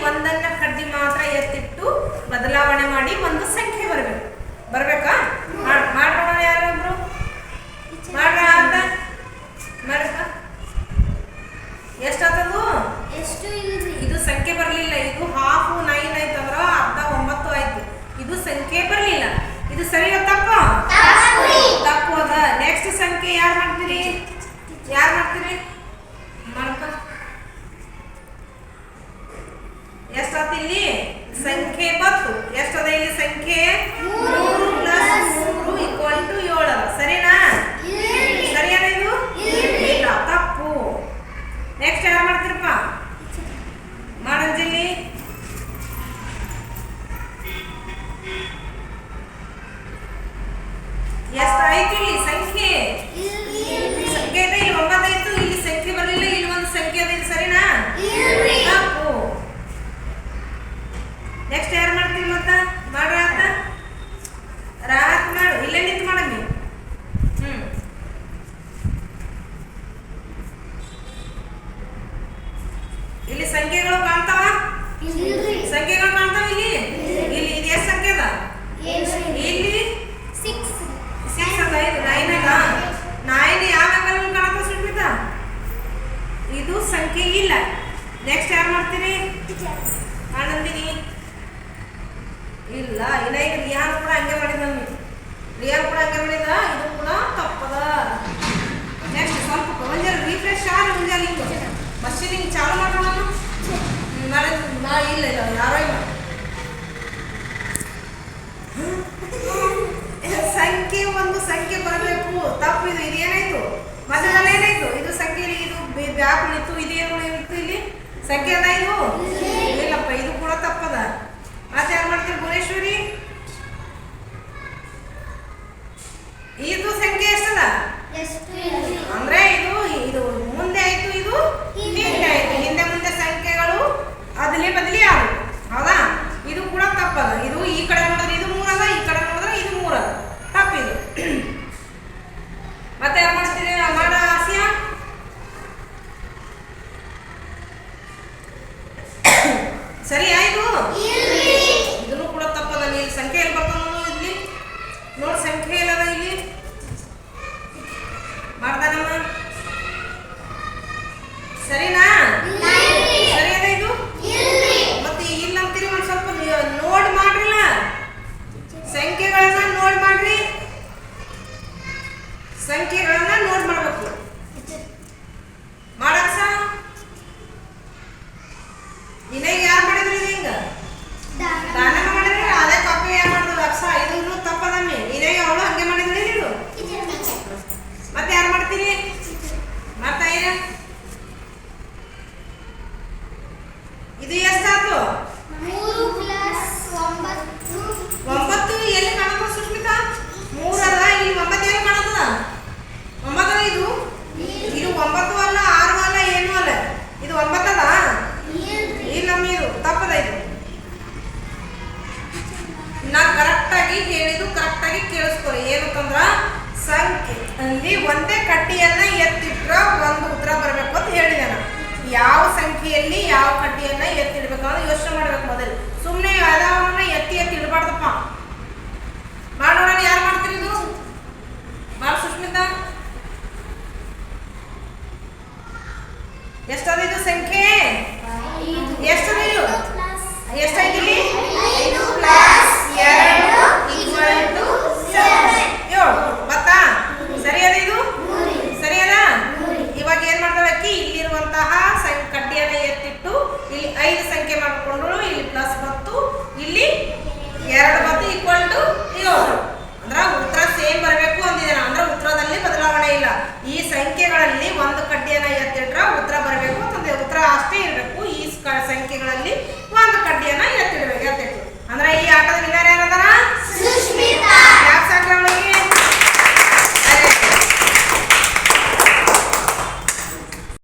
ಒಂದನ್ನ ಕಡ್ಡಿ ಮಾತ್ರ ಎತ್ತಿಟ್ಟು ಬದಲಾವಣೆ ಮಾಡಿ ಒಂದು ಸಂಖ್ಯೆ ಬರಬೇಕು. ಬರ್ಬೇಕಾ? ಮಾಡೋಣ ಯಾರೊಬ್ರು ಮಾಡ್ರ ಅಂತ ಮಾಡಕ್ಕ ಎಷ್ಟಾಗ್ತದು? ಇದು ಸಂಖ್ಯೆ ಬರಲಿಲ್ಲ. ಇದು ಹಾಫ್ 9 ಆಯ್ತಂದ್ರ ಅರ್ಧ 9 ಆಯ್ತು. ಇದು ಸಂಖ್ಯೆ ಬರಲಿಲ್ಲ. ಇದು ಸರಿ ತಪ್ಪ? ತಪ್ಪು ಅದ. ನೆಕ್ಸ್ಟ್ ಸಂಖ್ಯೆ ಯಾರು ಮಾಡ್ತೀರಿ? ಮಾಡ್ಕ ಎಷ್ಟಾತ ಇಲ್ಲಿ? ಸಂಖ್ಯೆ 10. ಎಷ್ಟದ ಇಲ್ಲಿ ಸಂಖ್ಯೆ? 3 + 3 = 7 ಅದ. ಸರಿನಾ? ಸರಿಯಾದ ಇದು? ಇಲ್ಲ, ತಪ್ಪು. ನೆಕ್ಸ್ಟ್ ಯಾರು ಮಾಡ್ತೀರಪ್ಪ? ಮಾಡಂಜಲಿ ಎಷ್ಟಾಯ್ತು ಇಲ್ಲಿ ಸಂಖ್ಯೆ? ಸಂಖ್ಯೆ ಇದೆ ಇಲ್ಲಿ 9 ಆಯ್ತು. ಇಲ್ಲಿ ಸಂಖ್ಯೆ ಬರಲಿಲ್ಲ. ಇಲ್ಲಿ ಒಂದು ಸಂಖ್ಯೆ ಅದ. ಇದು ಸರಿನಾ? ತಪ್ಪು. ನೆಕ್ಸ್ಟ್ ಯಾರು ಮಾಡ್ತೀವಿ ಮತ್ತ? ಮಾಡ್ರ ಅಂತ ರಾತ್ ಮಾಡು. ಇಲ್ಲೇ ನಿಂತು ಮಾಡಮ್ಮಿ. ಇಲ್ಲಿ ಸಂಖ್ಯೆಗಳು ಕಾಣ್ತಾವ? ಸಂಖ್ಯೆಗಳು ಕಾಣ್ತಾವ ಇಲ್ಲಿ? ಇಲ್ಲಿ ಇದು ಎಷ್ಟು ಸಂಖ್ಯೆ ಅದ? ಇಲ್ಲಿ 6 ಅದ. ಇದು 9 ಅದ. 9 ಯಾವ ಅಂಗಲ್ ಕಾಣುತ್ತ ಸುಷ್ಮಿತಾ? ಇದು ಸಂಖ್ಯೆ ಇಲ್ಲ. ನೆಕ್ಸ್ಟ್ ಯಾರು ಮಾಡ್ತೀರಿ? ಆನಂದಿನಿ ಇಲ್ಲ. ಇನ್ನ ಈಗ ರಿಯಾನ್ ಕೂಡ ಹಂಗೆ ಮಾಡಿದ. ಇದು ಕೂಡ ತಪ್ಪದ. ನೆಕ್ಸ್ಟ್ ಸ್ವಲ್ಪ ಮುಂಜಾನೆ ರಿಫ್ರೆಶ್ ಆಗ ಮುಂಜಾನೆ ಹಿಂಗೆ ಮಷೀನ್ ಹಿಂಗೆ ಚಾಲು ಮಾಡೋಣ. ಇಲ್ಲ ಯಾರೋ ಇಲ್ಲ. ಒಂದು ಸಂಖ್ಯೆ ಬರಬೇಕು. ತಪ್ಪು. ಇದು ಇದೇನಾಯ್ತು? ಮೊದಲೆಲ್ಲ ಏನಾಯ್ತು? ಇದು ಸಂಖ್ಯೆ. ಇದು ಬ್ಯಾಪ್ ಉಳಿತು. ಇದೇನು ಉಳಿತು? ಇಲ್ಲಿ ಸಂಖ್ಯೆ ಅದ. ಇದು ಇಲ್ಲಪ್ಪ. ಇದು ಕೂಡ ತಪ್ಪದ. ಮತ್ತೆ ಯಾರು ಮಾಡ್ತೀವಿ? ಭುವನೇಶ್ವರಿ ಇದು ಸಂಖ್ಯೆ ಎಷ್ಟದ? ಅಂದ್ರೆ ಇದು ಮುಂದೆ ಆಯ್ತು. ಇದು ಹಿಂದೆ ಆಯ್ತು. ಹಿಂದೆ ಮುಂದೆ ಸಂಖ್ಯೆಗಳು ಅದಲಿ ಬದಲಿ ಆರು. ಹೌದಾ? ಇದು ಕೂಡ ತಪ್ಪದ. ಇದು ಈ ಕಡೆ ನೋಡಿದ್ರೆ ಇದು 3 ಅದ. ಈ ಕಡೆ ನೋಡಿದ್ರೆ ಇದು 3 ಅದ. ತಪ್ಪಿದು. ಮತ್ತೆ ಯಾರು ಮಾಡ್ತೀರಿ? ಮಾಡ ಆಸಿಯಾ ಸರಿ ಆಯ್ತು. ಇದನ್ನು ಕೂಡ ತಪ್ಪದ. ಇಲ್ಲಿ ಸಂಖ್ಯೆ ಎಲ್ಲಿ ಬರ್ತಾವ? ಇಲ್ಲಿ ನೋಡಿ ಸಂಖ್ಯೆ ಎಲ್ಲದ ಇಲ್ಲಿ ಮಾಡ್ತಾನಮ್ಮ. ಸರಿನಾ? ಸರಿಯಾದ ಇದು? ಮತ್ತೆ ಇಲ್ಲ ಅಂತೀರಿ. ಒಂದು ಸ್ವಲ್ಪ ನೋಡ್ ಮಾಡ್ರಿಲ್ಲ. ಸಂಖ್ಯೆಗಳನ್ನ ನೋಡ್ ಮಾಡ್ರಿ. ಸಂಖ್ಯೆಗಳನ್ನ ನೋಡ್ ಮಾಡ್ಬೇಕು. ಮಾಡಕ್ಸ ಇನ್ನಾಗ ಯಾರು ಮಾಡಿದ್ರಿ? ಹಿಂಗ ದಾನಮ್ಮ ಮಾಡಿದ್ರಿ. ಅದೇ ಕಾಪಿ ಯಾರು ಮಾಡಿದ್ರು? ಅಕ್ಷ. ಇದು ತಪ್ಪದಮ್ಮಿ. ಇನ್ನಾಗ ಅವಳು ಹಂಗೆ ಮಾಡಿದ್ರಿ. ಇದು ಮತ್ತೆ ಯಾರು ಮಾಡ್ತೀರಿ? ಮಾಡ್ತಾ ಇಲ್ಲ. ಇದು ಎಷ್ಟಾಯ್ತು? 9 ಎಲ್ಲಿ ಕಾಣುತ್ತ ಸುಷ್ಮಿತಾ? 3 ಅದ. ಇಲ್ಲಿ 9 ಎಲ್ಲಿ ಕಾಣುತ್ತದ? 9 ಅದ. ಇದು 9 ಅಲ್ಲ, 6 ಅಲ್ಲ, ಏನು ಅಲ್ಲ. ಇದು 9 ಅದ. ಇಲ್ಲಮ್ಮ. ಇದು ತಪ್ಪದ. ಇದು ನಾ ಕರೆಕ್ಟಾಗಿ ಹೇಳಿದ್ದು ಕರೆಕ್ಟಾಗಿ ಕೇಳಿಸ್ಕೊರಿ. ಏನಂತಂದ್ರ ಸಂಖ್ಯೆ ಅಲ್ಲಿ ಒಂದೇ ಕಡ್ಡಿಯನ್ನ ಎತ್ತಿಟ್ರ ಒಂದು ಉತ್ತರ ಬರಬೇಕು ಅಂತ ಹೇಳಿದೆ ನಾನು. ಯಾವ ಸಂಖ್ಯೆಯಲ್ಲಿ ಯಾವ ಕಡ್ಡಿಯನ್ನ ಎತ್ತಿಡ್ಬೇಕು ಅಂತ ಯೋಚನೆ ಮಾಡ್ಬೇಕು. ಮೊದಲು ಸುಮ್ಮನೆ ಯಾವ್ದವನ್ನ ಎತ್ತಿ ಇಡಬಾರ್ದಪ್ಪ. ಮಾಡೋಣ. ಯಾರು ಮಾಡ್ತೀರಿ? ಇದು ಮಾಡು ಸುಷ್ಮಿತಾ. ಎಷ್ಟದ ಇದು ಸಂಖ್ಯೆ? ಎಷ್ಟದ ಇದು? ಎಷ್ಟಾಯ್ತು ಇಲ್ಲಿ? 5 + 2 = 7. ಗೊತ್ತಾ? ಸರಿಯಾದ ಇದು? ಸರಿಯಾದ? ಇವಾಗ ಏನ್ ಮಾಡ್ತಾಳಕ್ಕಿ? ಇಲ್ಲಿರುವಂತಹ ಕಡ್ಡಿಯನ್ನ ಎತ್ತಿಟ್ಟು ಇಲ್ಲಿ 5 ಸಂಖ್ಯೆ ಮಾಡಿಕೊಂಡು ಇಲ್ಲಿ +10, ಇಲ್ಲಿ 2 = 7.